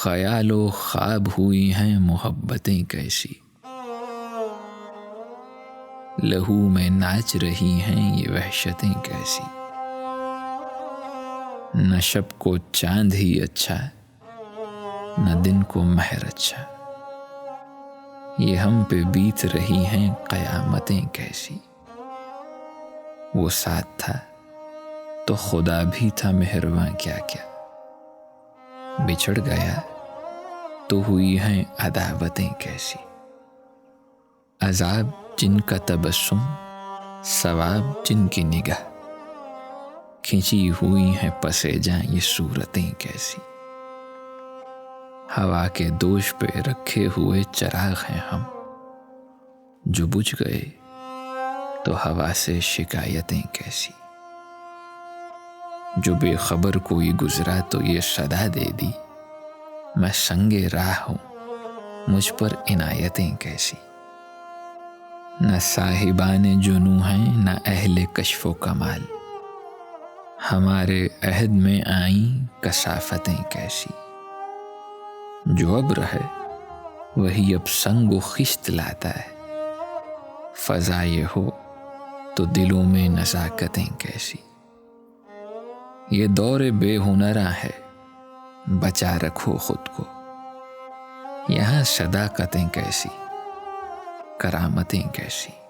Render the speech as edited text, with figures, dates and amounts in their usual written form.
خیال و خواب ہوئی ہیں محبتیں کیسی، لہو میں ناچ رہی ہیں یہ وحشتیں کیسی۔ نہ شب کو چاند ہی اچھا نہ دن کو مہر اچھا، یہ ہم پہ بیت رہی ہیں قیامتیں کیسی۔ وہ ساتھ تھا تو خدا بھی تھا مہرباں کیا کیا، بچھڑ گیا تو ہوئی ہیں عداوتیں کیسی۔ عذاب جن کا تبسم، ثواب جن کی نگاہ، کھنچی ہوئی ہیں پس جاں یہ صورتیں کیسی۔ ہوا کے دوش پہ رکھے ہوئے چراغ ہیں ہم، جو بجھ گئے تو ہوا سے شکایتیں کیسی۔ جو بے خبر کوئی گزرا تو یہ صدا دے دی، میں سنگ راہ ہوں مجھ پر عنایتیں کیسی۔ نہ صاحبان جنوں ہیں نہ اہل کشف و کمال، ہمارے عہد میں آئیں کثافتیں کیسی۔ جو ابر ہے وہی اب سنگ و خشت لاتا ہے، فضا یہ ہو تو دلوں میں نزاکتیں کیسی۔ یہ دور بے ہنراں ہے بچا رکھو خود کو، یہاں صداقتیں کیسی کرامتیں کیسی۔